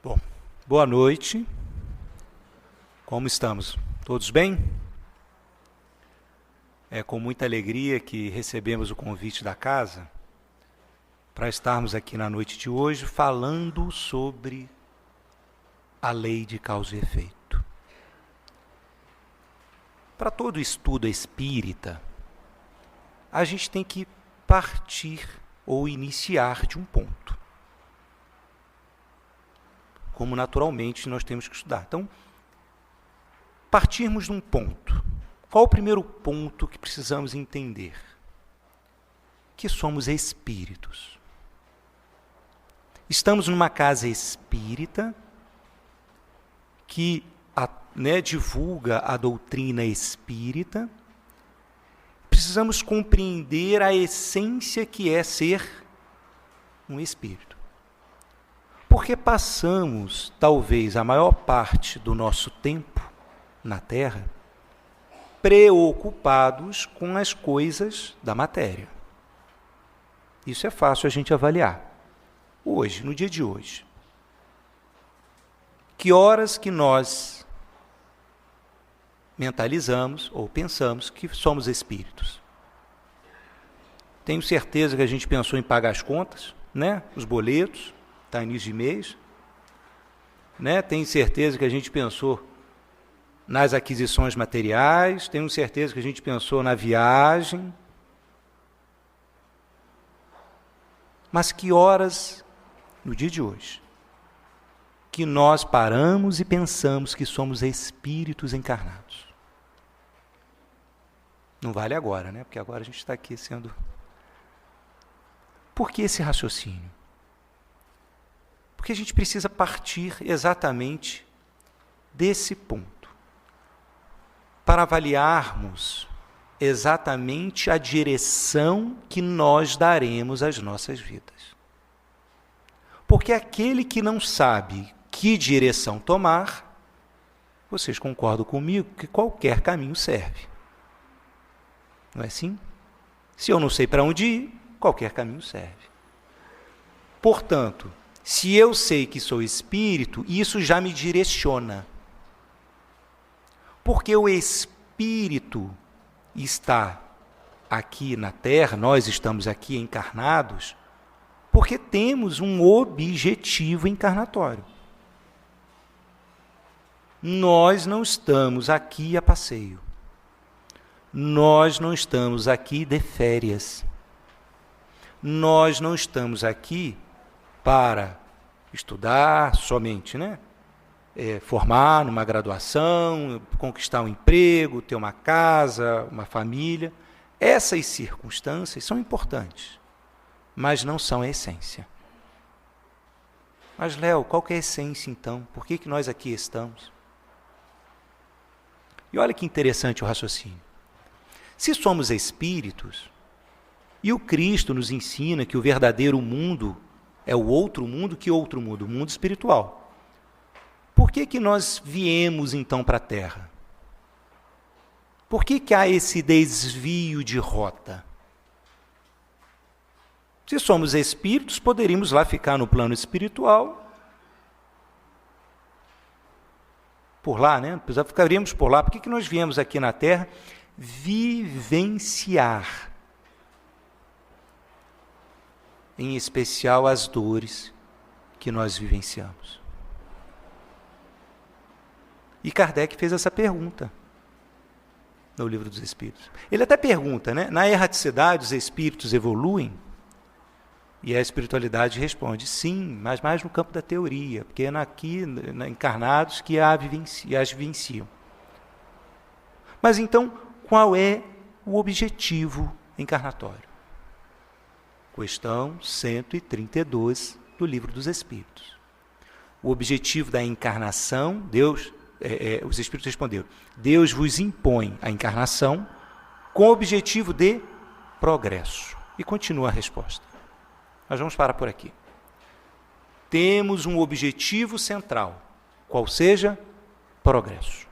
Bom, boa noite. Como estamos? Todos bem? É com muita alegria que recebemos o convite da casa para estarmos aqui na noite de hoje falando sobre a lei de causa e efeito. Para todo estudo espírita, a gente tem que partir ou iniciar de um ponto. Como naturalmente nós temos que estudar. Então, partirmos de um ponto. Qual o primeiro ponto que precisamos entender? Que somos espíritos. Estamos numa casa espírita que divulga a doutrina espírita. Precisamos compreender a essência que é ser um espírito. Porque passamos, talvez, a maior parte do nosso tempo na Terra preocupados com as coisas da matéria. Isso é fácil a gente avaliar. Hoje, no dia de hoje. Que horas que nós mentalizamos ou pensamos que somos espíritos? Tenho certeza que a gente pensou em pagar as contas, né? Os boletos. Está início de mês, né? Tenho certeza que a gente pensou nas aquisições materiais, tenho certeza que a gente pensou na viagem. Mas que horas, no dia de hoje, que nós paramos e pensamos que somos espíritos encarnados? Não vale agora, né? Porque agora a gente está aqui sendo... Por que esse raciocínio? Porque a gente precisa partir exatamente desse ponto, para avaliarmos exatamente a direção que nós daremos às nossas vidas. Porque aquele que não sabe que direção tomar, vocês concordam comigo que qualquer caminho serve. Não é assim? Se eu não sei para onde ir, qualquer caminho serve. Portanto, se eu sei que sou espírito, isso já me direciona. Porque o espírito está aqui na Terra, nós estamos aqui encarnados, porque temos um objetivo encarnatório. Nós não estamos aqui a passeio. Nós não estamos aqui de férias. Nós não estamos aqui para estudar somente, né? Formar numa graduação, conquistar um emprego, ter uma casa, uma família. Essas circunstâncias são importantes, mas não são a essência. Mas, Léo, qual que é a essência, então? Por que nós aqui estamos? E olha que interessante o raciocínio. Se somos espíritos, e o Cristo nos ensina que o verdadeiro mundo é o outro mundo, que outro mundo? O mundo espiritual. Por que nós viemos, então, para a Terra? Por que há esse desvio de rota? Se somos espíritos, poderíamos lá ficar no plano espiritual. Por lá, né? Ficaríamos por lá. Por que nós viemos aqui na Terra? Vivenciar. Em especial as dores que nós vivenciamos. E Kardec fez essa pergunta no Livro dos Espíritos. Ele até pergunta, né? Na erraticidade os espíritos evoluem? E a espiritualidade responde, sim, mas mais no campo da teoria, porque é aqui, encarnados, que as vivenciam. Mas então, qual é o objetivo encarnatório? Questão 132 do Livro dos Espíritos. O objetivo da encarnação, os Espíritos responderam, Deus vos impõe a encarnação com o objetivo de progresso. E continua a resposta. Nós vamos parar por aqui. Temos um objetivo central, qual seja progresso.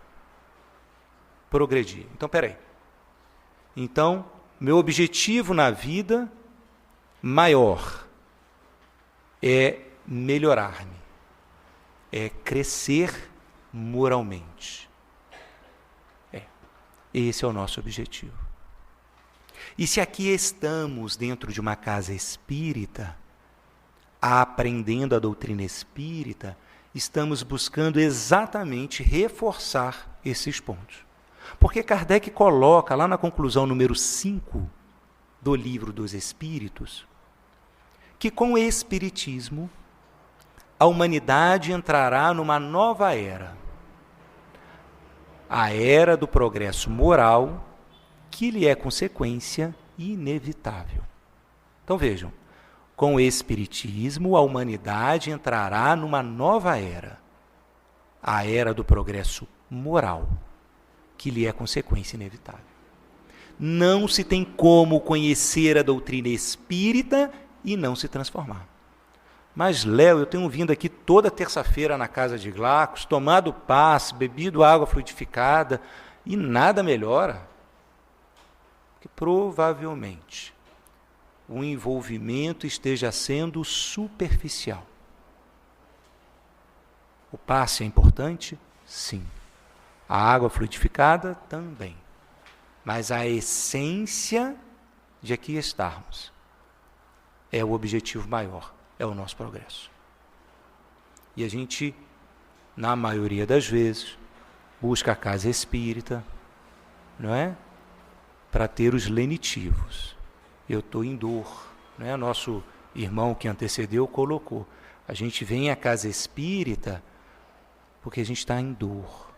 Progredir. Então, peraí. Então, meu objetivo na vida maior é melhorar-me, é crescer moralmente. Esse é o nosso objetivo. E se aqui estamos dentro de uma casa espírita, aprendendo a doutrina espírita, estamos buscando exatamente reforçar esses pontos. Porque Kardec coloca lá na conclusão número 5 do Livro dos Espíritos, que com o Espiritismo a humanidade entrará numa nova era. A era do progresso moral, que lhe é consequência inevitável. Então vejam, com o Espiritismo a humanidade entrará numa nova era. A era do progresso moral, que lhe é consequência inevitável. Não se tem como conhecer a doutrina espírita e não se transformar. Mas, Léo, eu tenho vindo aqui toda terça-feira na casa de Glacos, tomado passe, bebido água fluidificada e nada melhora. Porque provavelmente o envolvimento esteja sendo superficial. O passe é importante? Sim. A água fluidificada? Também. Mas a essência de aqui estarmos é o objetivo maior. É o nosso progresso. E a gente, na maioria das vezes, busca a casa espírita, não é? Para ter os lenitivos. Eu estou em dor. Não é? Nosso irmão que antecedeu colocou. A gente vem à casa espírita porque a gente está em dor,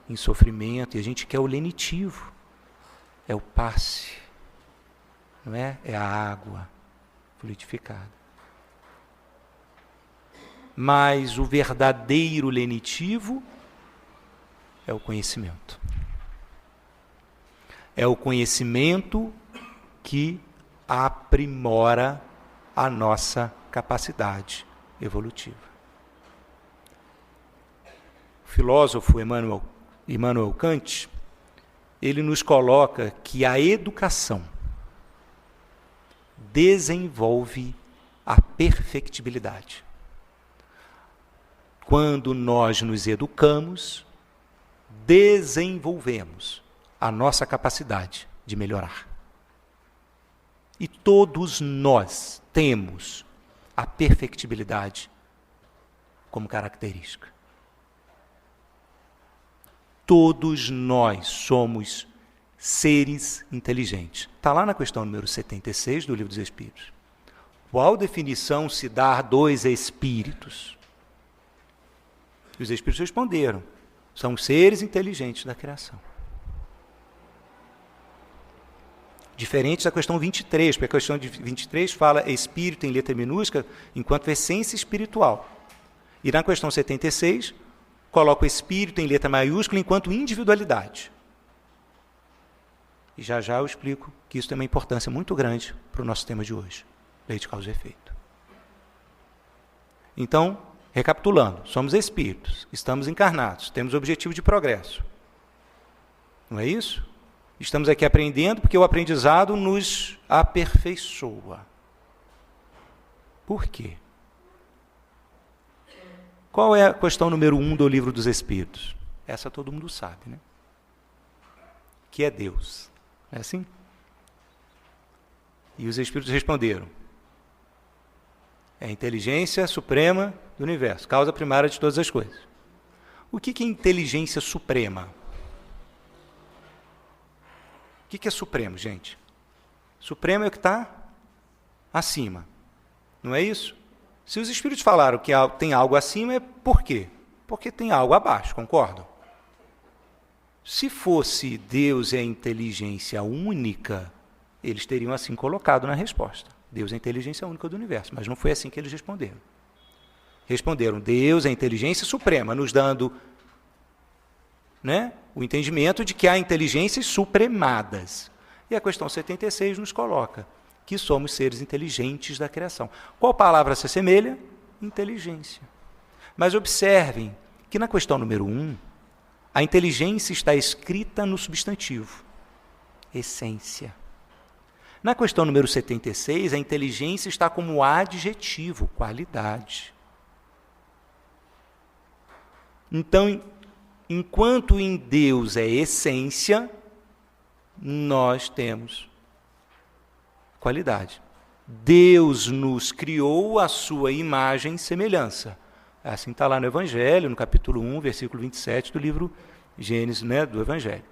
em sofrimento, e a gente quer o lenitivo. É o passe. Não é? É a água fluidificada. Mas o verdadeiro lenitivo é o conhecimento. É o conhecimento que aprimora a nossa capacidade evolutiva. O filósofo Immanuel Kant, ele nos coloca que a educação desenvolve a perfectibilidade. Quando nós nos educamos, desenvolvemos a nossa capacidade de melhorar. E todos nós temos a perfectibilidade como característica. Todos nós somos seres inteligentes. Está lá na questão número 76 do Livro dos Espíritos. Qual definição se dá a dois espíritos? E os espíritos responderam: são seres inteligentes da criação. Diferente da questão 23, porque a questão de 23 fala espírito em letra minúscula enquanto essência espiritual. E na questão 76, coloca o espírito em letra maiúscula enquanto individualidade. E já eu explico que isso tem uma importância muito grande para o nosso tema de hoje, lei de causa e efeito. Então, recapitulando, somos espíritos, estamos encarnados, temos objetivo de progresso. Não é isso? Estamos aqui aprendendo porque o aprendizado nos aperfeiçoa. Por quê? Qual é a questão número 1 do Livro dos Espíritos? Essa todo mundo sabe, né? Que é Deus. Não é assim? E os Espíritos responderam: é a inteligência suprema do universo, causa primária de todas as coisas. O que é inteligência suprema? O que é supremo, gente? Supremo é o que está acima. Não é isso? Se os Espíritos falaram que tem algo acima, é por quê? Porque tem algo abaixo, concordam? Se fosse Deus é a inteligência única, eles teriam assim colocado na resposta. Deus é a inteligência única do universo, mas não foi assim que eles responderam. Responderam: Deus é a inteligência suprema, nos dando, né, o entendimento de que há inteligências supremadas. E a questão 76 nos coloca que somos seres inteligentes da criação. Qual palavra se assemelha? Inteligência. Mas observem que na questão número 1, a inteligência está escrita no substantivo, essência. Na questão número 76, a inteligência está como adjetivo, qualidade. Então, enquanto em Deus é essência, nós temos qualidade. Deus nos criou à sua imagem e semelhança. Assim está lá no Evangelho, no capítulo 1, versículo 27 do livro Gênesis, do Evangelho.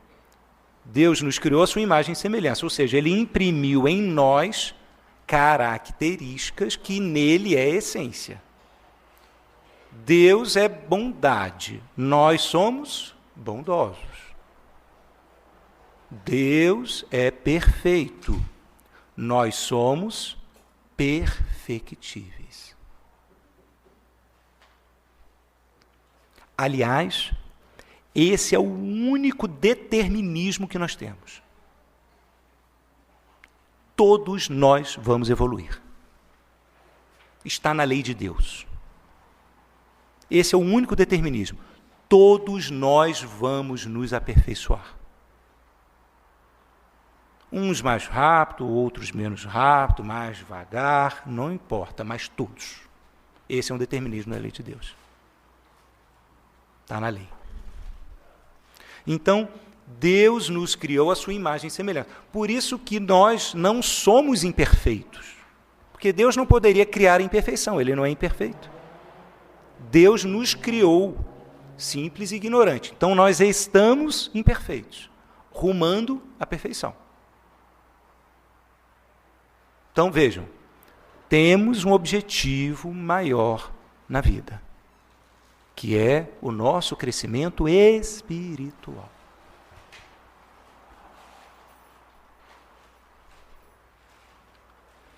Deus nos criou à sua imagem e semelhança, ou seja, Ele imprimiu em nós características que nele é essência. Deus é bondade, nós somos bondosos. Deus é perfeito, nós somos perfectíveis. Aliás, esse é o único determinismo que nós temos. Todos nós vamos evoluir. Está na lei de Deus. Esse é o único determinismo. Todos nós vamos nos aperfeiçoar. Uns mais rápido, outros menos rápido, mais devagar, não importa, mas todos. Esse é um determinismo da lei de Deus. Está na lei. Então, Deus nos criou a sua imagem e semelhança. Por isso que nós não somos imperfeitos. Porque Deus não poderia criar imperfeição, Ele não é imperfeito. Deus nos criou simples e ignorante. Então, nós estamos imperfeitos, rumando à perfeição. Então, vejam, temos um objetivo maior na vida, que é o nosso crescimento espiritual.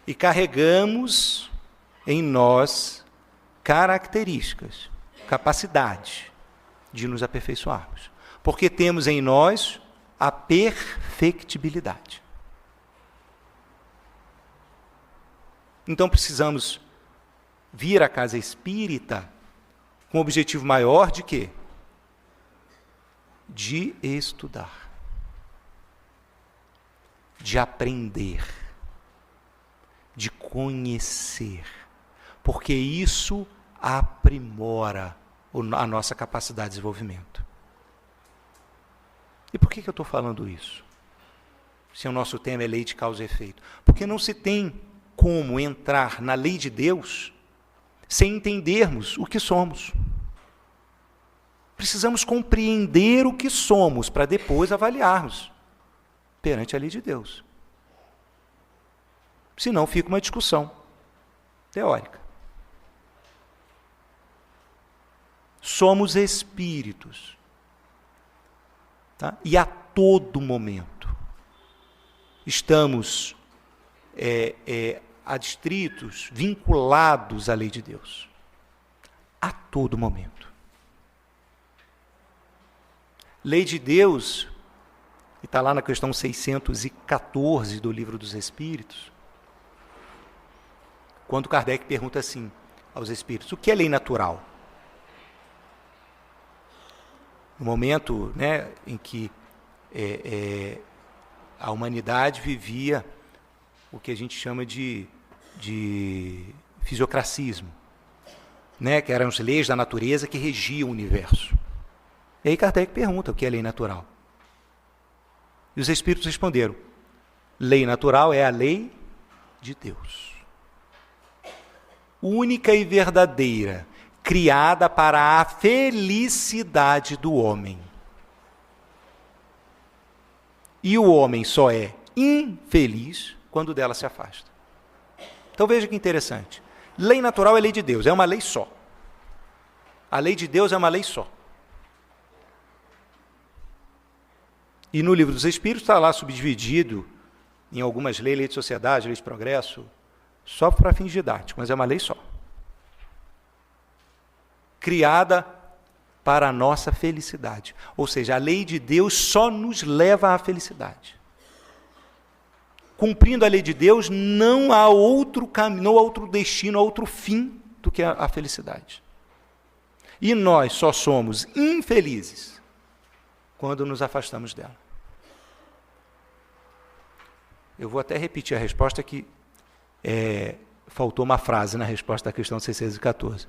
E carregamos em nós características, capacidade de nos aperfeiçoarmos, porque temos em nós a perfectibilidade. Então precisamos vir à casa espírita com o objetivo maior de quê? De estudar, de aprender, de conhecer, porque isso aprimora a nossa capacidade de desenvolvimento. E por que eu estou falando isso? Se o nosso tema é lei de causa e efeito. Porque não se tem como entrar na lei de Deus sem entendermos o que somos. Precisamos compreender o que somos para depois avaliarmos perante a lei de Deus. Senão fica uma discussão teórica. Somos espíritos. Tá? E a todo momento estamos adstritos, vinculados à lei de Deus. A todo momento. Lei de Deus, que está lá na questão 614 do Livro dos Espíritos, quando Kardec pergunta assim aos espíritos, o que é lei natural? No momento, em que a humanidade vivia o que a gente chama de fisiocracismo, que eram as leis da natureza que regiam o universo. E aí Kardec pergunta o que é lei natural. E os espíritos responderam, lei natural é a lei de Deus. Única e verdadeira, criada para a felicidade do homem. E o homem só é infeliz quando dela se afasta. Então veja que interessante. Lei natural é lei de Deus, é uma lei só. A lei de Deus é uma lei só. E no Livro dos Espíritos está lá subdividido em algumas leis, lei de sociedade, lei de progresso, só para fins didáticos, mas é uma lei só. Criada para a nossa felicidade. Ou seja, a lei de Deus só nos leva à felicidade. Cumprindo a lei de Deus, não há outro caminho, não há outro destino, outro fim do que a felicidade. E nós só somos infelizes quando nos afastamos dela. Eu vou até repetir a resposta que faltou uma frase na resposta da questão 614.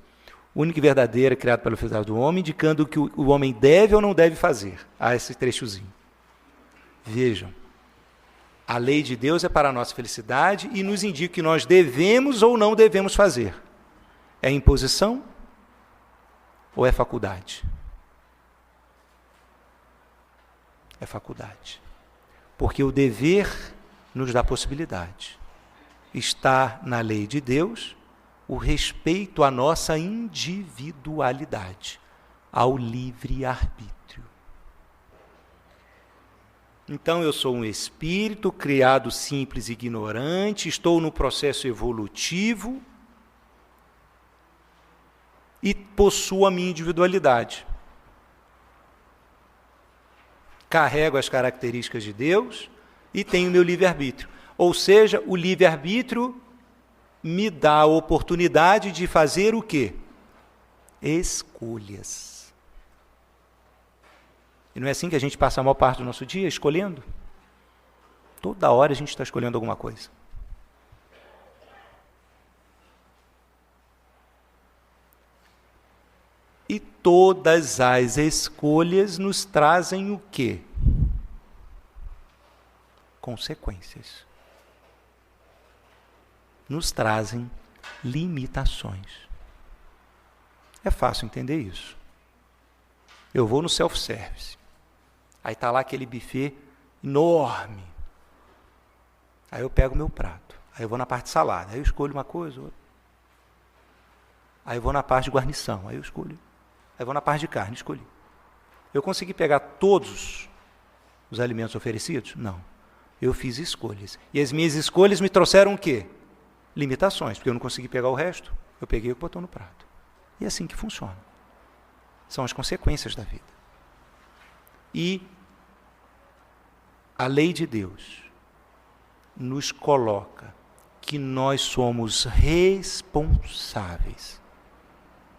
única e verdadeira, criada pelo Filho do homem, indicando o que o homem deve ou não deve fazer. Há esse trechozinho. Vejam, a lei de Deus é para a nossa felicidade e nos indica que nós devemos ou não devemos fazer. É imposição ou é faculdade? É faculdade. Porque o dever nos dá possibilidade. Está na lei de Deus o respeito à nossa individualidade, ao livre-arbítrio. Então, eu sou um espírito criado simples e ignorante, estou no processo evolutivo e possuo a minha individualidade. Carrego as características de Deus e tenho meu livre-arbítrio. Ou seja, o livre-arbítrio me dá a oportunidade de fazer o quê? Escolhas. E não é assim que a gente passa a maior parte do nosso dia escolhendo? Toda hora a gente está escolhendo alguma coisa. E todas as escolhas nos trazem o quê? Consequências. Nos trazem limitações. É fácil entender isso. Eu vou no self-service. Aí está lá aquele buffet enorme. Aí eu pego o meu prato. Aí eu vou na parte de salada. Aí eu escolho uma coisa, outra. Aí eu vou na parte de guarnição. Aí eu escolho. Aí eu vou na parte de carne, escolhi. Eu consegui pegar todos os alimentos oferecidos? Não. Eu fiz escolhas. E as minhas escolhas me trouxeram o quê? Limitações, porque eu não consegui pegar o resto. Eu peguei o que botou no prato. E é assim que funciona. São as consequências da vida. E a lei de Deus nos coloca que nós somos responsáveis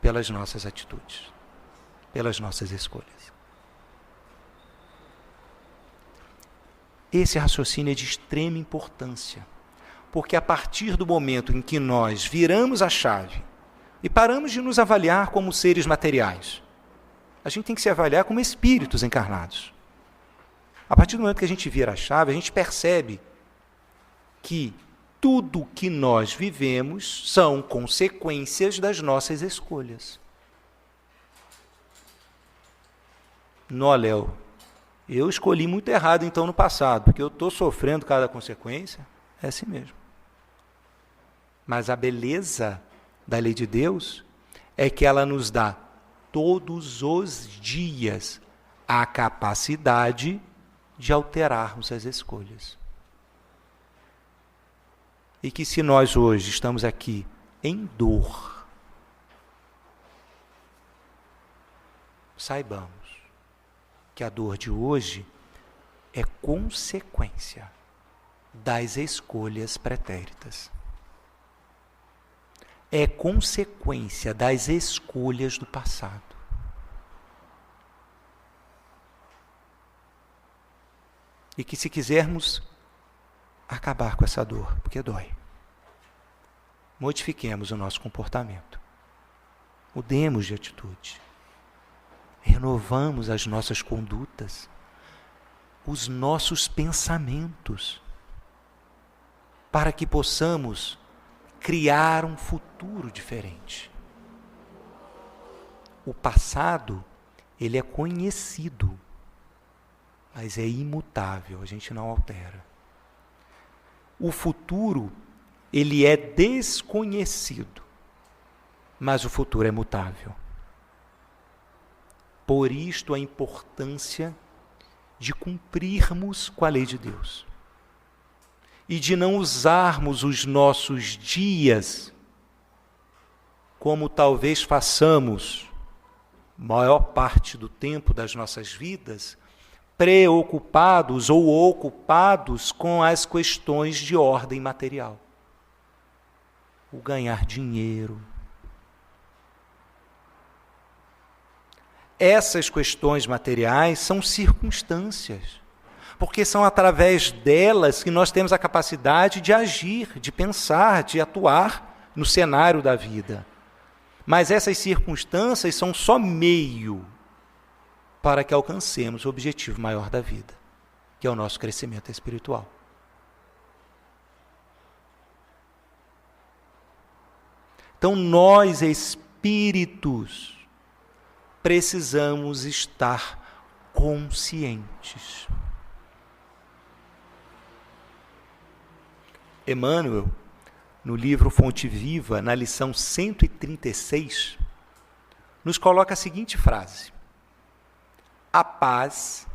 pelas nossas atitudes, pelas nossas escolhas. Esse raciocínio é de extrema importância, porque a partir do momento em que nós viramos a chave e paramos de nos avaliar como seres materiais, a gente tem que se avaliar como espíritos encarnados. A partir do momento que a gente vira a chave, a gente percebe que tudo que nós vivemos são consequências das nossas escolhas. Nó, Léo, eu escolhi muito errado então no passado, porque eu estou sofrendo cada consequência. É assim mesmo. Mas a beleza da lei de Deus é que ela nos dá todos os dias a capacidade de alterarmos as escolhas. E que se nós hoje estamos aqui em dor, saibamos que a dor de hoje é consequência das escolhas pretéritas. É consequência das escolhas do passado. E que se quisermos acabar com essa dor, porque dói, modifiquemos o nosso comportamento. Mudemos de atitude. Renovamos as nossas condutas, os nossos pensamentos, para que possamos criar um futuro diferente. O passado, ele é conhecido, mas é imutável, a gente não altera. O futuro, ele é desconhecido, mas o futuro é mutável. Por isto a importância de cumprirmos com a lei de Deus e de não usarmos os nossos dias como talvez façamos maior parte do tempo das nossas vidas, preocupados ou ocupados com as questões de ordem material. O ganhar dinheiro. Essas questões materiais são circunstâncias, porque são através delas que nós temos a capacidade de agir, de pensar, de atuar no cenário da vida. Mas essas circunstâncias são só meio para que alcancemos o objetivo maior da vida, que é o nosso crescimento espiritual. Então, nós, espíritos, precisamos estar conscientes. Emmanuel, no livro Fonte Viva, na lição 136, nos coloca a seguinte frase: a paz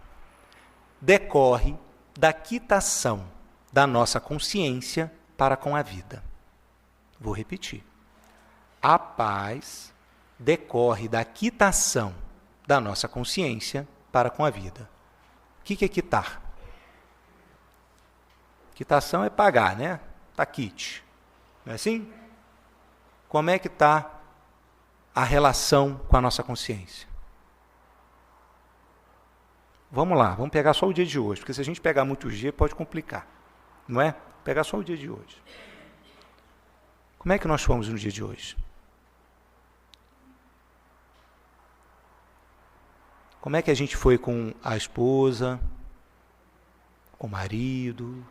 decorre da quitação da nossa consciência para com a vida. Vou repetir. A paz decorre da quitação da nossa consciência para com a vida. O que é quitar? Quitação é pagar, né? Tá quite. Não é assim? Como é que está a relação com a nossa consciência? Vamos lá, vamos pegar só o dia de hoje, porque se a gente pegar muito o dia, pode complicar. Não é? Pegar só o dia de hoje. Como é que nós fomos no dia de hoje? Como é que a gente foi com a esposa, com o marido,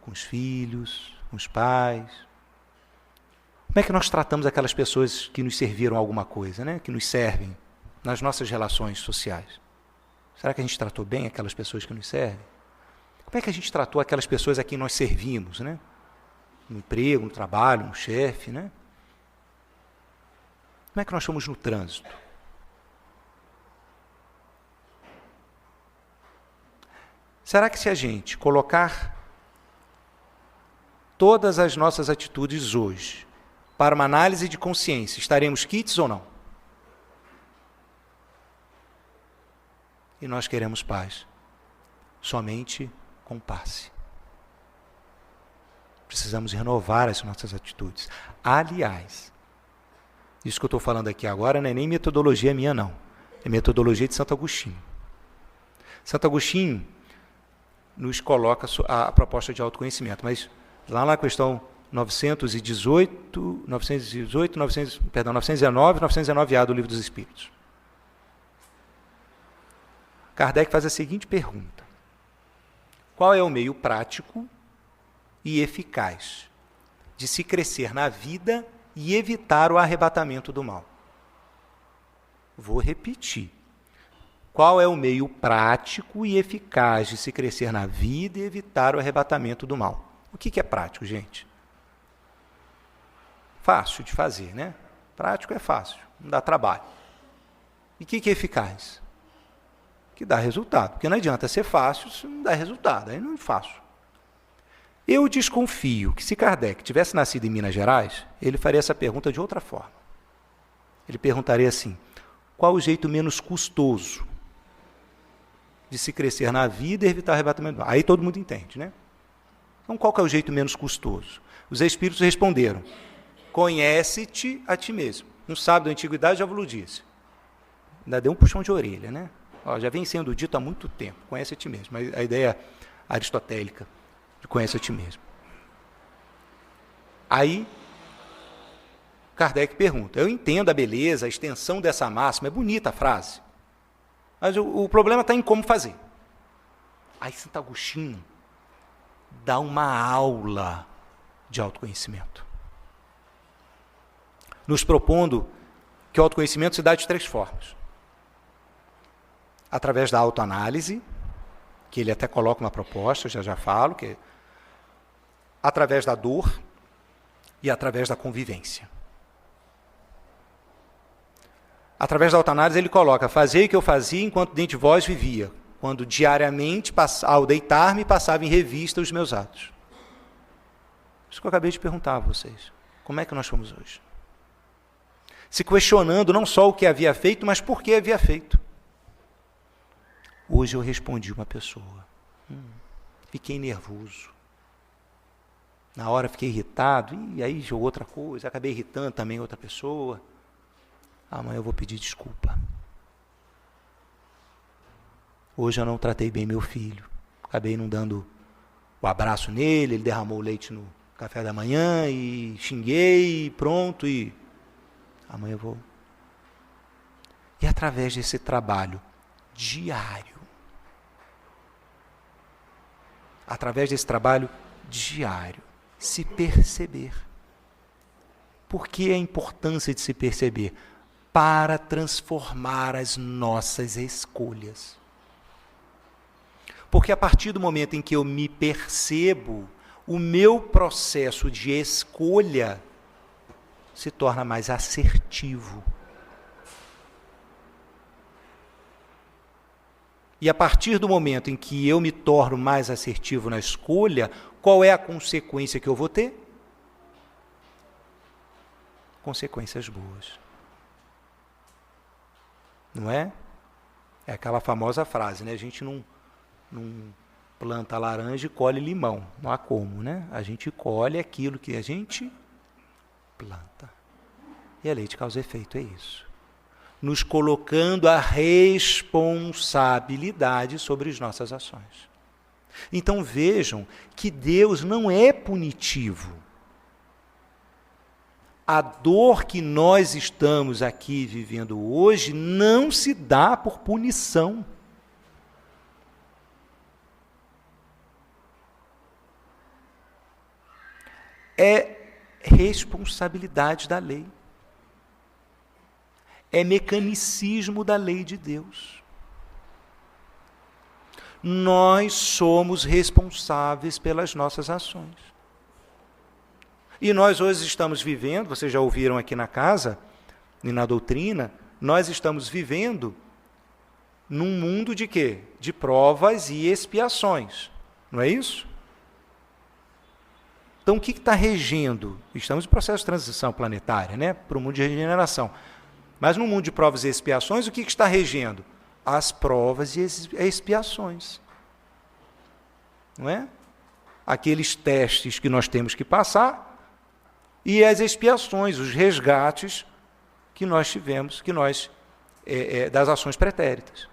com os filhos, com os pais? Como é que nós tratamos aquelas pessoas que nos serviram alguma coisa, né? Que nos servem nas nossas relações sociais? Será que a gente tratou bem aquelas pessoas que nos servem? Como é que a gente tratou aquelas pessoas a quem nós servimos, né? No emprego, no trabalho, no chefe, né? Como é que nós fomos no trânsito? Será que se a gente colocar todas as nossas atitudes hoje para uma análise de consciência, estaremos quites ou não? E nós queremos paz, somente com passe. Precisamos renovar as nossas atitudes. Aliás, isso que eu estou falando aqui agora não é nem metodologia minha, não. É metodologia de Santo Agostinho. Santo Agostinho nos coloca a proposta de autoconhecimento, mas lá na questão 919, 919A do Livro dos Espíritos, Kardec faz a seguinte pergunta: qual é o meio prático e eficaz de se crescer na vida e evitar o arrebatamento do mal? Vou repetir. Qual é o meio prático e eficaz de se crescer na vida e evitar o arrebatamento do mal? O que é prático, gente? Fácil de fazer, né? Prático é fácil, não dá trabalho. E o que é eficaz? Que dá resultado. Porque não adianta ser fácil se não dá resultado, aí não é fácil. Eu desconfio que se Kardec tivesse nascido em Minas Gerais, ele faria essa pergunta de outra forma. Ele perguntaria assim: qual o jeito menos custoso de se crescer na vida e evitar o arrebatamento do mal? Aí todo mundo entende, né? Então, qual que é o jeito menos custoso? Os espíritos responderam: conhece-te a ti mesmo. Um sábio da antiguidade já vos disse. Ainda deu um puxão de orelha, né? Ó, já vem sendo dito há muito tempo: conhece a ti mesmo. A ideia aristotélica de conhece a ti mesmo. Aí, Kardec pergunta: eu entendo a beleza, a extensão dessa máxima, é bonita a frase, mas o problema está em como fazer. Aí Santo Agostinho dá uma aula de autoconhecimento, nos propondo que o autoconhecimento se dá de 3 formas. Através da autoanálise, que ele até coloca uma proposta, já falo, que é através da dor e através da convivência. Através da autoanálise ele coloca: fazei o que eu fazia enquanto dentro de vós vivia, quando diariamente, ao deitar-me, passava em revista os meus atos. Isso que eu acabei de perguntar a vocês. Como é que nós fomos hoje? Se questionando não só o que havia feito, mas por que havia feito. Hoje eu respondi uma pessoa. Fiquei nervoso. Na hora fiquei irritado, e aí jogou outra coisa, acabei irritando também outra pessoa. Amanhã eu vou pedir desculpa. Hoje eu não tratei bem meu filho. Acabei não dando o abraço nele, ele derramou o leite no café da manhã, e xinguei, e pronto, e amanhã eu vou. E através desse trabalho diário, se perceber. Por que a importância de se perceber? Para transformar as nossas escolhas. Porque a partir do momento em que eu me percebo, o meu processo de escolha se torna mais assertivo. E a partir do momento em que eu me torno mais assertivo na escolha, qual é a consequência que eu vou ter? Consequências boas. Não é? É aquela famosa frase, né? A gente não planta laranja e colhe limão. Não há como, né? A gente colhe aquilo que a gente planta. E a lei de causa e efeito é isso. Nos colocando a responsabilidade sobre as nossas ações. Então vejam que Deus não é punitivo. A dor que nós estamos aqui vivendo hoje não se dá por punição. É responsabilidade da lei. É mecanicismo da lei de Deus. Nós somos responsáveis pelas nossas ações. E nós hoje estamos vivendo, vocês já ouviram aqui na casa, e na doutrina, nós estamos vivendo num mundo de quê? De provas e expiações. Não é isso? Então, o que está regendo? Estamos em processo de transição planetária, né? Para o mundo de regeneração. Mas no mundo de provas e expiações, o que está regendo? As provas e expiações. Não é? Aqueles testes que nós temos que passar e as expiações, os resgates que nós tivemos, das ações pretéritas.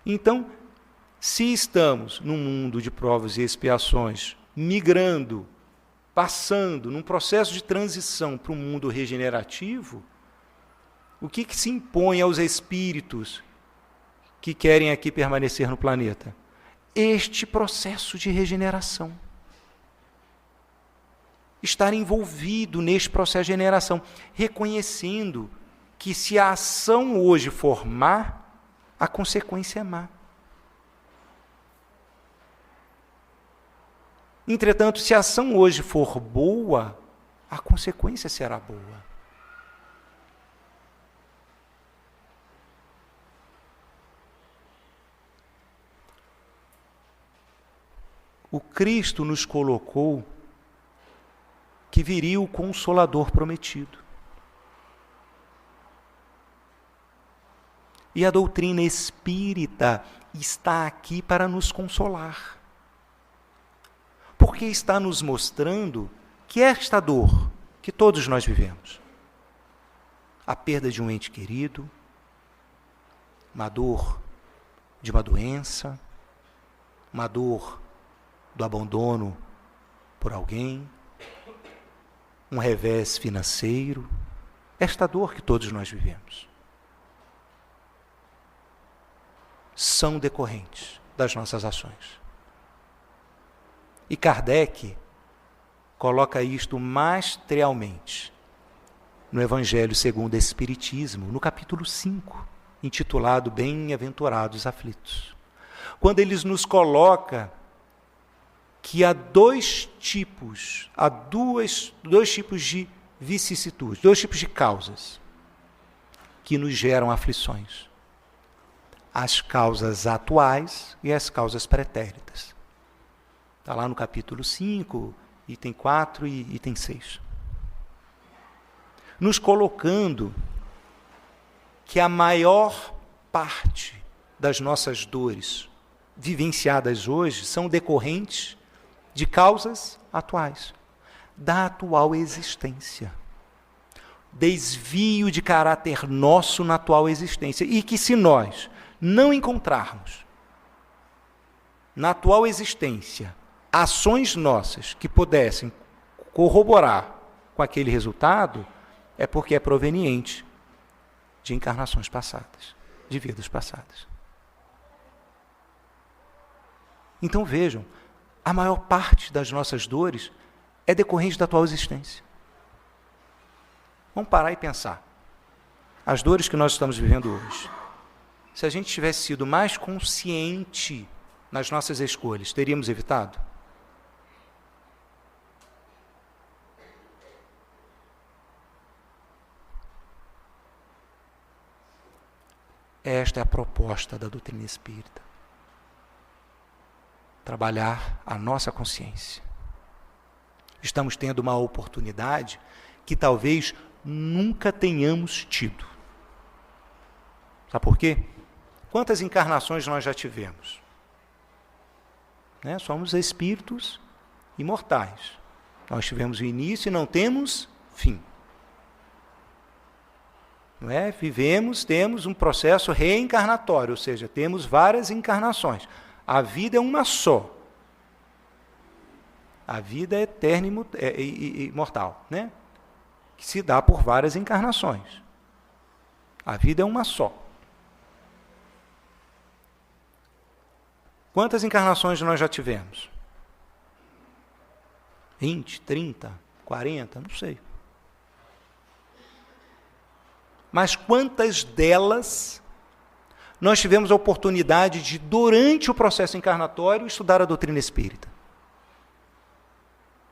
Então, se estamos num mundo de provas e expiações, migrando, passando num processo de transição para um mundo regenerativo, o que se impõe aos espíritos que querem aqui permanecer no planeta? Este processo de regeneração. Estar envolvido neste processo de regeneração, reconhecendo que se a ação hoje for má, a consequência é má. Entretanto, se a ação hoje for boa, a consequência será boa. O Cristo nos colocou que viria o Consolador prometido. E a doutrina espírita está aqui para nos consolar. Porque está nos mostrando que esta dor que todos nós vivemos, a perda de um ente querido, uma dor de uma doença, uma dor do abandono por alguém, um revés financeiro, esta dor que todos nós vivemos, são decorrentes das nossas ações. E Kardec coloca isto materialmente no Evangelho segundo o Espiritismo, no capítulo 5, intitulado Bem-aventurados aflitos. Quando eles nos coloca que há dois tipos de vicissitudes, dois tipos de causas que nos geram aflições. As causas atuais e as causas pretéritas. Está lá no capítulo 5, item 4 e item 6. Nos colocando que a maior parte das nossas dores vivenciadas hoje são decorrentes de causas atuais, da atual existência. Desvio de caráter nosso na atual existência. E que se nós não encontrarmos na atual existência ações nossas que pudessem corroborar com aquele resultado, é porque é proveniente de encarnações passadas, de vidas passadas. Então vejam, a maior parte das nossas dores é decorrente da atual existência. Vamos parar e pensar. As dores que nós estamos vivendo hoje, se a gente tivesse sido mais consciente nas nossas escolhas, teríamos evitado? Esta é a proposta da doutrina espírita. Trabalhar a nossa consciência. Estamos tendo uma oportunidade que talvez nunca tenhamos tido. Sabe por quê? Quantas encarnações nós já tivemos? Somos espíritos imortais. Nós tivemos o início e não temos fim. Vivemos, temos um processo reencarnatório, ou seja, temos várias encarnações. A vida é uma só. A vida é eterna e imortal, que se dá por várias encarnações. A vida é uma só. Quantas encarnações nós já tivemos? 20, 30, 40, não sei. Mas quantas delas nós tivemos a oportunidade de, durante o processo encarnatório, estudar a doutrina espírita?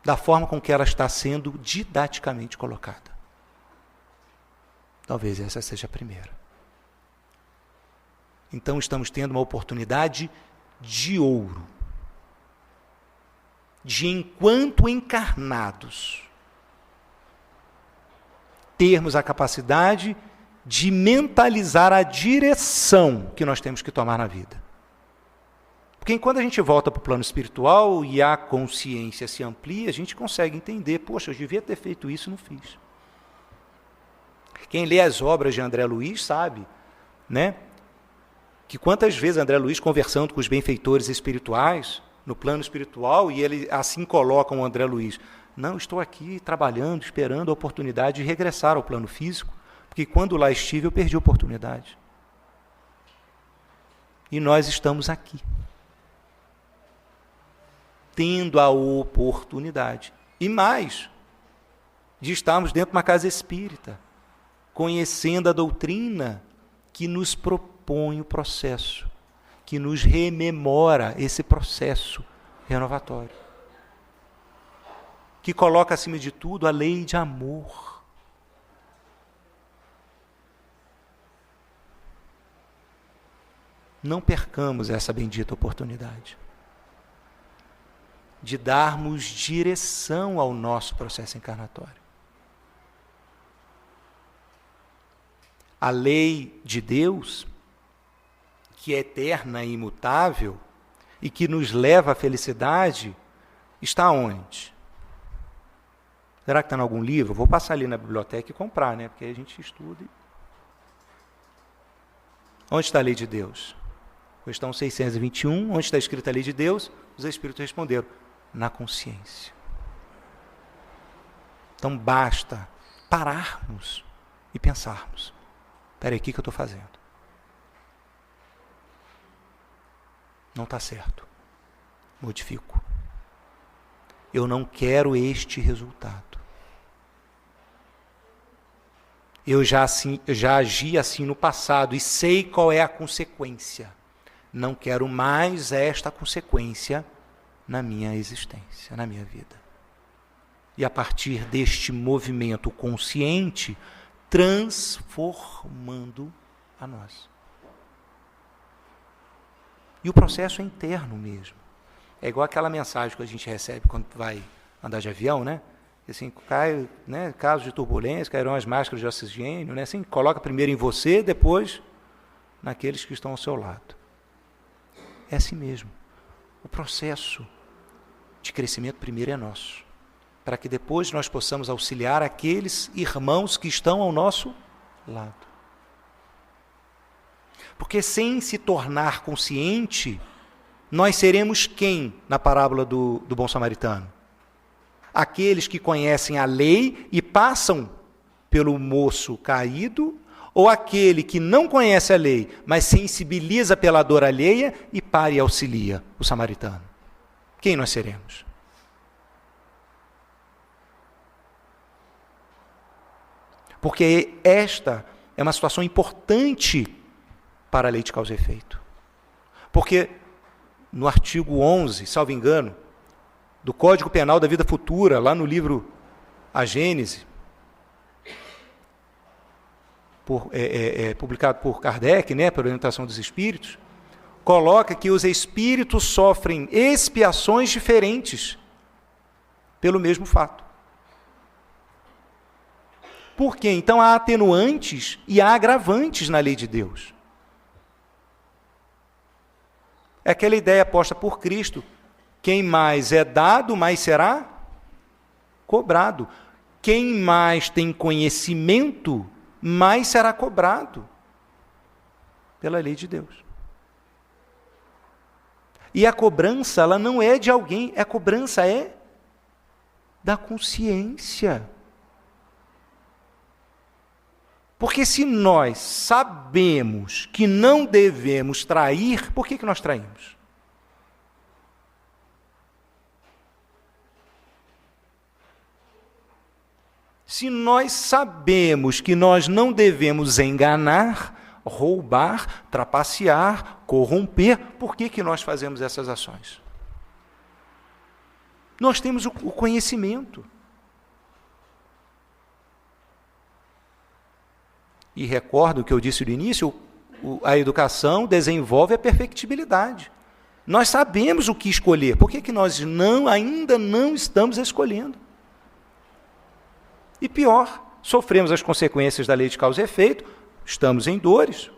Da forma com que ela está sendo didaticamente colocada. Talvez essa seja a primeira. Então estamos tendo uma oportunidade de ouro, de, enquanto encarnados, termos a capacidade de mentalizar a direção que nós temos que tomar na vida. Porque quando a gente volta para o plano espiritual e a consciência se amplia, a gente consegue entender, poxa, eu devia ter feito isso e não fiz. Quem lê as obras de André Luiz sabe, que quantas vezes André Luiz, conversando com os benfeitores espirituais, no plano espiritual, e ele assim coloca o André Luiz: não, estou aqui trabalhando, esperando a oportunidade de regressar ao plano físico, porque quando lá estive eu perdi a oportunidade. E nós estamos aqui, tendo a oportunidade, e mais, de estarmos dentro de uma casa espírita, conhecendo a doutrina que nos propõe o processo, que nos rememora esse processo renovatório, que coloca acima de tudo a lei de amor. Não percamos essa bendita oportunidade de darmos direção ao nosso processo encarnatório. A lei de Deus, que é eterna e imutável e que nos leva à felicidade, está onde? Será que está em algum livro? Vou passar ali na biblioteca e comprar, porque a gente estuda. Onde está a lei de Deus? Questão 621, onde está escrita a lei de Deus? Os Espíritos responderam: na consciência. Então basta pararmos e pensarmos: espera aí, o que eu estou fazendo? Não está certo. Modifico. Eu não quero este resultado. Eu já agi assim no passado e sei qual é a consequência. Não quero mais esta consequência na minha existência, na minha vida. E a partir deste movimento consciente, transformando a nós. E o processo é interno mesmo. É igual aquela mensagem que a gente recebe quando vai andar de avião, Assim, cai, casos de turbulência, cairão as máscaras de oxigênio, Assim, coloca primeiro em você, depois naqueles que estão ao seu lado. É assim mesmo. O processo de crescimento primeiro é nosso, para que depois nós possamos auxiliar aqueles irmãos que estão ao nosso lado. Porque sem se tornar consciente, nós seremos quem na parábola do bom samaritano? Aqueles que conhecem a lei e passam pelo moço caído, ou aquele que não conhece a lei, mas sensibiliza pela dor alheia e para e auxilia o samaritano? Quem nós seremos? Porque esta é uma situação importante para a lei de causa e efeito. Porque no artigo 11, salvo engano, do Código Penal da Vida Futura, lá no livro A Gênese, publicado por Kardec, por orientação dos espíritos, coloca que os espíritos sofrem expiações diferentes pelo mesmo fato. Por quê? Então há atenuantes e há agravantes na lei de Deus. É aquela ideia posta por Cristo: quem mais é dado, mais será cobrado. Quem mais tem conhecimento, mais será cobrado pela lei de Deus. E a cobrança, ela não é de alguém, a cobrança é da consciência. Porque se nós sabemos que não devemos trair, por que nós traímos? Se nós sabemos que nós não devemos enganar, roubar, trapacear, corromper, por que nós fazemos essas ações? Nós temos o conhecimento. E recordo o que eu disse no início, a educação desenvolve a perfectibilidade. Nós sabemos o que escolher. Por que nós ainda não estamos escolhendo? E pior, sofremos as consequências da lei de causa e efeito, estamos em dores.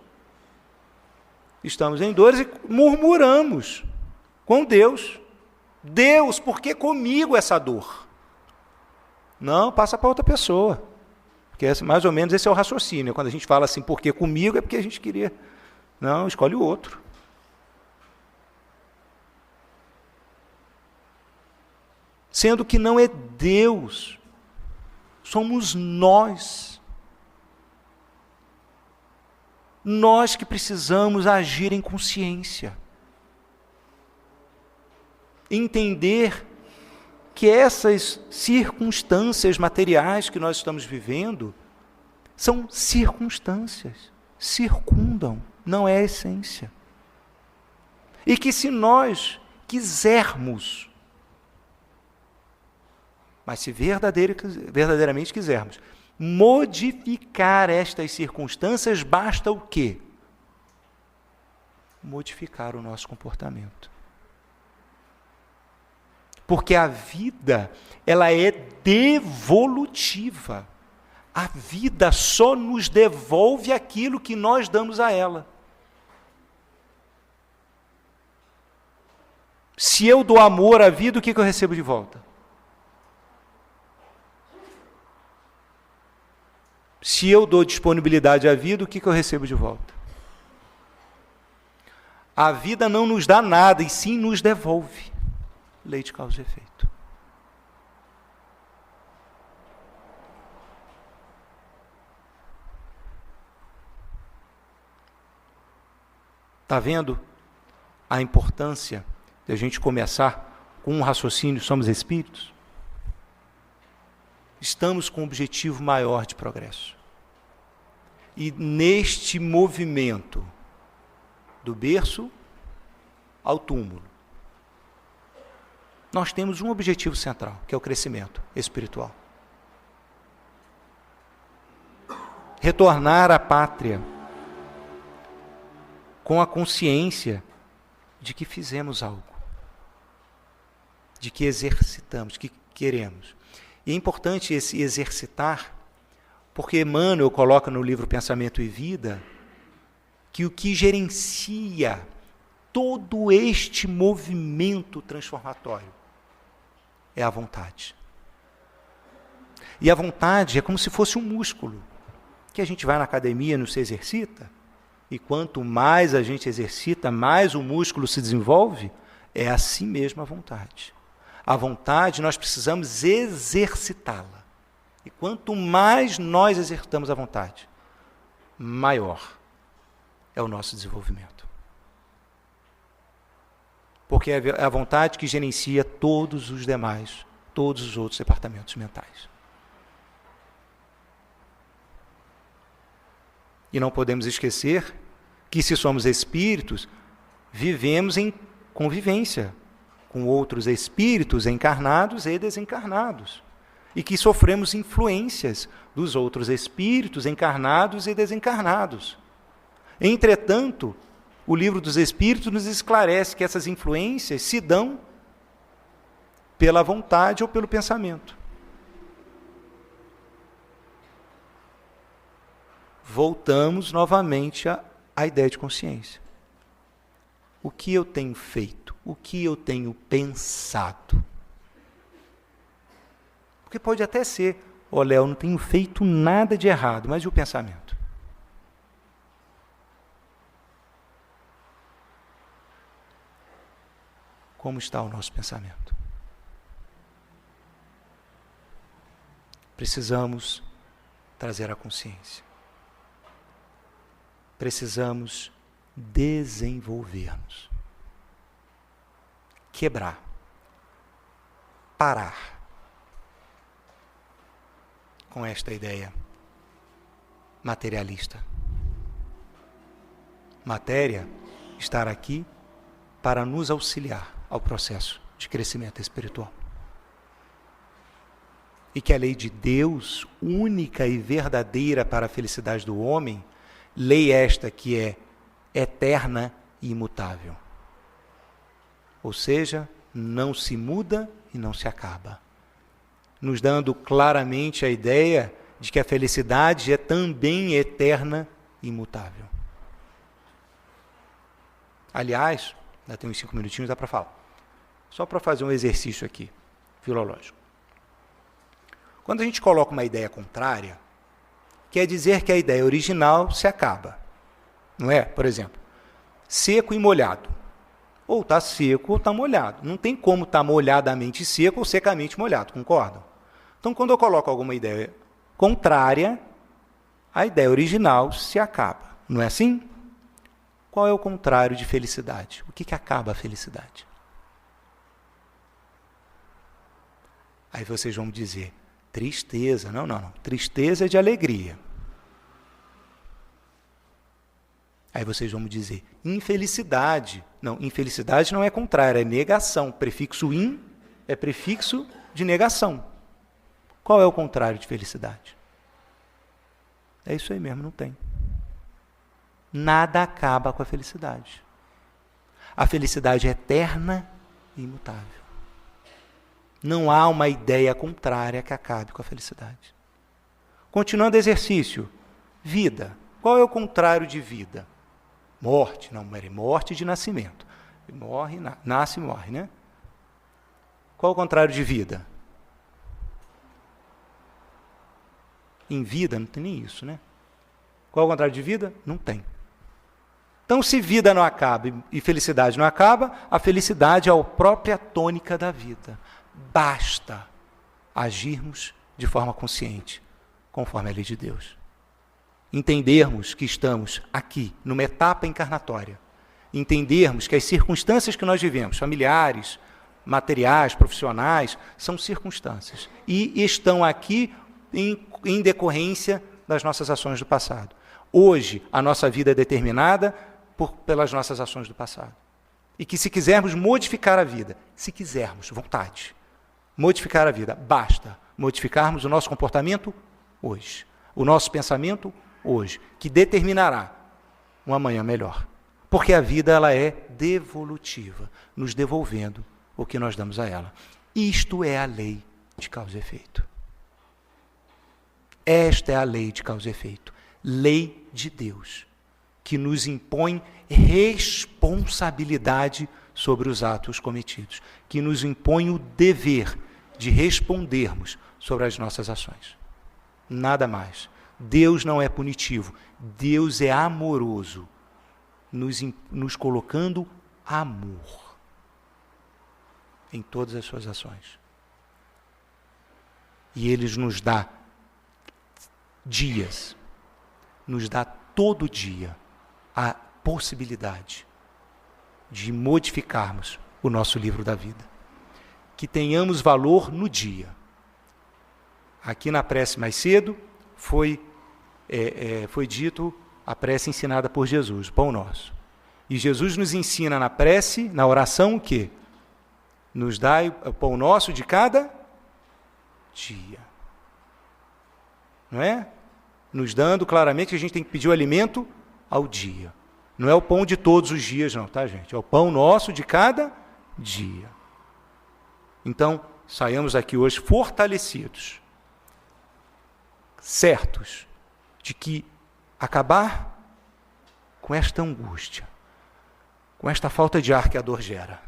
Estamos em dores e murmuramos com Deus. Deus, por que comigo essa dor? Não, passa para outra pessoa. Porque mais ou menos esse é o raciocínio. Quando a gente fala assim, por que comigo, é porque a gente queria. Não, escolhe o outro. Sendo que não é Deus, somos nós. Nós que precisamos agir em consciência. Entender que essas circunstâncias materiais que nós estamos vivendo são circunstâncias, circundam, não é a essência. E que se nós quisermos, mas se verdadeiramente quisermos, modificar estas circunstâncias, basta o quê? Modificar o nosso comportamento. Porque a vida, ela é devolutiva. A vida só nos devolve aquilo que nós damos a ela. Se eu dou amor à vida, o que eu recebo de volta? Se eu dou disponibilidade à vida, o que eu recebo de volta? A vida não nos dá nada, e sim nos devolve. Lei de causa e efeito. Está vendo a importância de a gente começar com um raciocínio, somos espíritos? Estamos com um objetivo maior de progresso. E neste movimento, do berço ao túmulo, nós temos um objetivo central, que é o crescimento espiritual. Retornar à pátria com a consciência de que fizemos algo, de que exercitamos, que queremos. E é importante esse exercitar, porque Emmanuel coloca no livro Pensamento e Vida que o que gerencia todo este movimento transformatório é a vontade. E a vontade é como se fosse um músculo, que a gente vai na academia, não se exercita, e quanto mais a gente exercita, mais o músculo se desenvolve, é assim mesmo a vontade. A vontade, nós precisamos exercitá-la. E quanto mais nós exercitamos a vontade, maior é o nosso desenvolvimento. Porque é a vontade que gerencia todos os demais, todos os outros departamentos mentais. E não podemos esquecer que, se somos espíritos, vivemos em convivência com outros espíritos encarnados e desencarnados. E que sofremos influências dos outros espíritos encarnados e desencarnados. Entretanto, o Livro dos Espíritos nos esclarece que essas influências se dão pela vontade ou pelo pensamento. Voltamos novamente à ideia de consciência. O que eu tenho feito? O que eu tenho pensado? Porque pode até ser, Léo, não tenho feito nada de errado, mas e o pensamento? Como está o nosso pensamento? Precisamos trazer a consciência. Precisamos desenvolver-nos. Quebrar. Parar com esta ideia materialista. Matéria estar aqui para nos auxiliar ao processo de crescimento espiritual. E que a lei de Deus, única e verdadeira para a felicidade do homem, lei esta que é eterna e imutável. Ou seja, não se muda e não se acaba. Nos dando claramente a ideia de que a felicidade é também eterna e imutável. Aliás, ainda tem uns 5 minutinhos, dá para falar. Só para fazer um exercício aqui, filológico. Quando a gente coloca uma ideia contrária, quer dizer que a ideia original se acaba. Não é? Por exemplo, seco e molhado. Ou está seco ou está molhado. Não tem como estar molhadamente seco ou secamente molhado, concordam? Então, quando eu coloco alguma ideia contrária, a ideia original se acaba. Não é assim? Qual é o contrário de felicidade? O que acaba a felicidade? Aí vocês vão dizer, tristeza. Não. Tristeza é de alegria. Aí vocês vão me dizer, infelicidade. Não, infelicidade não é contrária, é negação. Prefixo in é prefixo de negação. Qual é o contrário de felicidade? É isso aí mesmo, não tem. Nada acaba com a felicidade. A felicidade é eterna e imutável. Não há uma ideia contrária que acabe com a felicidade. Continuando o exercício. Vida. Qual é o contrário de vida? Morte. Não, morte de nascimento. Morre, nasce e morre, né? Qual é o contrário de vida? Em vida não tem nem isso, né? Qual é o contrário de vida? Não tem. Então, se vida não acaba e felicidade não acaba, a felicidade é a própria tônica da vida. Basta agirmos de forma consciente, conforme a lei de Deus. Entendermos que estamos aqui, numa etapa encarnatória. Entendermos que as circunstâncias que nós vivemos, familiares, materiais, profissionais, são circunstâncias. E estão aqui em decorrência das nossas ações do passado. Hoje, a nossa vida é determinada pelas nossas ações do passado. E que se quisermos modificar a vida, se quisermos, vontade, modificar a vida, basta modificarmos o nosso comportamento hoje, o nosso pensamento hoje, que determinará um amanhã melhor. Porque a vida ela é devolutiva, nos devolvendo o que nós damos a ela. Isto é a lei de causa e efeito. Esta é a lei de causa e efeito. Lei de Deus, que nos impõe responsabilidade sobre os atos cometidos, que nos impõe o dever de respondermos sobre as nossas ações. Nada mais. Deus não é punitivo, Deus é amoroso, nos colocando amor. em todas as suas ações. E Ele nos dá dias, nos dá todo dia a possibilidade de modificarmos o nosso livro da vida. Que tenhamos valor no dia. Aqui na prece mais cedo foi dito a prece ensinada por Jesus, o pão nosso. E Jesus nos ensina na prece, na oração, o quê? Nos dai o pão nosso de cada dia. Não é? Nos dando claramente que a gente tem que pedir o alimento ao dia. Não é o pão de todos os dias, não, tá, gente? É o pão nosso de cada dia. Então, saiamos aqui hoje fortalecidos, certos de que acabar com esta angústia, com esta falta de ar que a dor gera,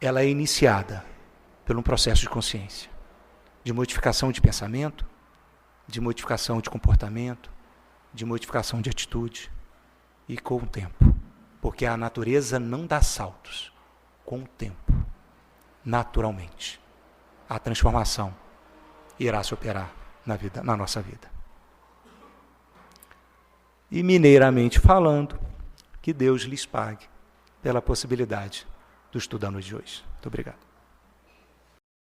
ela é iniciada por um processo de consciência, de modificação de pensamento, de modificação de comportamento, de modificação de atitude, e com o tempo, porque a natureza não dá saltos, com o tempo, naturalmente, a transformação irá se operar na nossa vida. E mineiramente falando, que Deus lhes pague pela possibilidade do estudo da noite de hoje. Muito obrigado.